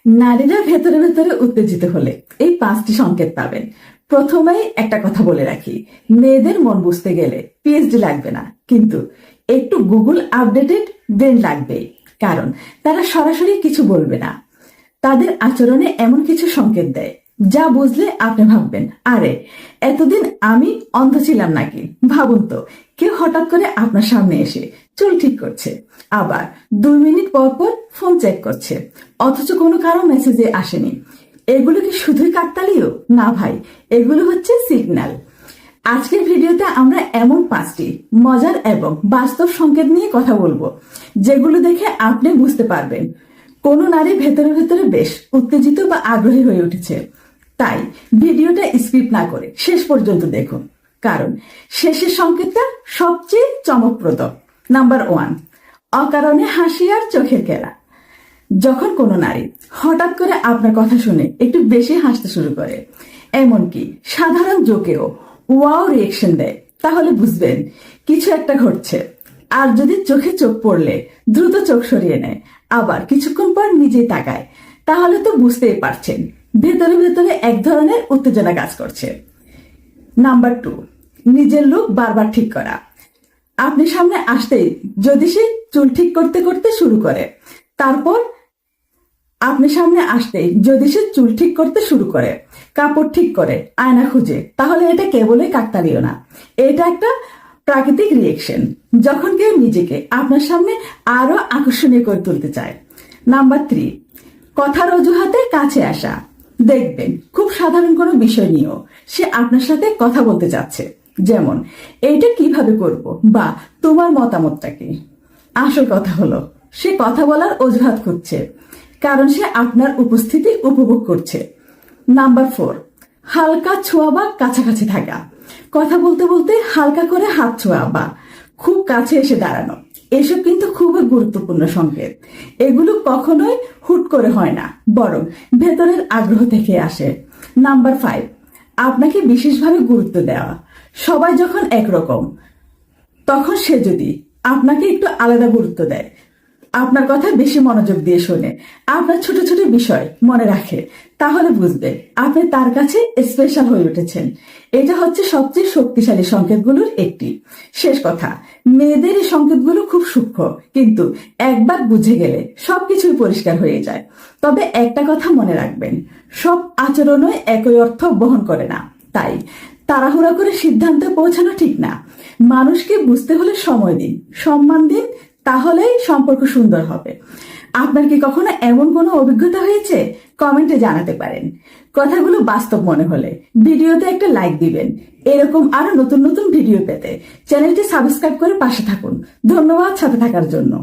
নারীরা ভেতরে ভেতরে উত্তেজিত হলে এই 5টি সংকেত পাবেন। প্রথমেই একটা কথা বলে রাখি, মেয়েদের মন বুঝতে গেলে পিএইচডি লাগবে না, কিন্তু একটু গুগল আপডেটেড ব্রেন লাগবে। কারণ তারা সরাসরি কিছু বলবে না, তাদের আচরণে এমন কিছু সংকেত দেয় যা বুঝলে আপনি ভাববেন, আরে এতদিন আমি অন্ধ ছিলাম নাকি। ভাবুন তো, কেউ হঠাৎ করে আপনার সামনে এসে চুল ঠিক করছে, আবার 2 মিনিট পর পর ফোন চেক করছে, অথচ কোনো কারো মেসেজে আসেনি। এগুলো কি শুধুই কাকতালীয়? না ভাই, এগুলো হচ্ছে সিগন্যাল। আজকের ভিডিওতে আমরা এমন 5টি মজার এবং বাস্তব সংকেত নিয়ে কথা বলবো, যেগুলো দেখে আপনি বুঝতে পারবেন কোনো নারী ভেতরে ভেতরে বেশ উত্তেজিত বা আগ্রহী হয়ে উঠেছে। তাই ভিডিওটা স্কিপ না করে শেষ পর্যন্ত দেখুন, কারণ শেষের সংকেতটা সবচেয়ে চমকপ্রদ। নাম্বার 1, অকারণে হাসি আর চোখের কেরা। যখন কোনো নারী হঠাৎ করে আপনার কথা শুনে একটু বেশি হাসতে শুরু করে, এমনকি সাধারণ জোকেও ওয়াও রিয়েকশন দেয়, তাহলে বুঝবেন কিছু একটা ঘটছে। আর যদি চোখে চোখ পড়লে দ্রুত চোখ সরিয়ে নেয়, আবার কিছুক্ষণ পর নিজেই তাকায়, তাহলে তো বুঝতেই পারছেন ভেতরে ভেতরে এক ধরনের উত্তেজনা কাজ করছে। নাম্বার 2, নিজের লুক বারবার ঠিক করা। আপনি সামনে আসতেই যদি সে চুল ঠিক করতে করতে শুরু করে, তারপর আপনি সামনে আসতেই যদি সে চুল ঠিক করতে শুরু করে, কাপড় ঠিক করে, আয়না খুঁজে, তাহলে এটা কেবলই কাকতালীয় না, এটা একটা প্রাকৃতিক রিয়েকশন, যখন কেউ নিজেকে আপনার সামনে আরো আকর্ষণীয় করে তুলতে চায়। নাম্বার 3, কথার অজুহাতে কাছে আসা। দেখবেন খুব সাধারণ কোনো বিষয় নিয়েও সে আপনার সাথে কথা বলতে চাচ্ছে, যেমন এইটা কিভাবে করব বা তোমার মতামতটা কি। আসল কথা হলো সে কথা বলার অজুহাত খুঁজছে, কারণ সে আপনার উপস্থিতি উপভোগ করছে। নাম্বার 4, হালকা ছোঁয়া বা কাছাকাছি থাকা। কথা বলতে বলতে হালকা করে হাত ছোঁয়া বা খুব কাছে এসে দাঁড়ানো, এসব কিন্তু খুবই গুরুত্বপূর্ণ সংকেত। এগুলো কখনোই হুট করে হয় না, বরং ভেতরের আগ্রহ থেকে আসে। নাম্বার 5, আপনাকে বিশেষভাবে গুরুত্ব দেওয়া। সবাই যখন একরকম, তখন সে যদি আপনাকে একটু আলাদা গুরুত্ব দেয়, আপনার কথা বেশি মনোযোগ দিয়ে শোনে, আপনার ছোট ছোট বিষয় মনে রাখে, তাহলে বুঝবে আপনি তার কাছে স্পেশাল হয়ে উঠেছেন। এটা হচ্ছে সবচেয়ে শক্তিশালী সংকেতগুলোর একটি। শেষ কথা, মেয়েদের এই সংকেতগুলো খুব সূক্ষ্ম, কিন্তু একবার বুঝে গেলে সবকিছুই পরিষ্কার হয়ে যায়। তবে একটা কথা মনে রাখবেন, সব আচরণই একই অর্থ বহন করে না, তাই তাড়াহুড়া করে সিদ্ধান্তে পৌঁছানো ঠিক না। মানুষকে বুঝতে হলে সময় দিন, সম্মান দিন, তাহলেই সম্পর্ক সুন্দর হবে। আপনার কি কখনো এমন কোনো অভিজ্ঞতা হয়েছে? কমেন্টে জানাতে পারেন। কথাগুলো বাস্তব মনে হলে ভিডিওতে একটা লাইক দিবেন। এরকম আরো নতুন নতুন ভিডিও পেতে চ্যানেলটি সাবস্ক্রাইব করে পাশে থাকুন। ধন্যবাদ সাথে থাকার জন্য।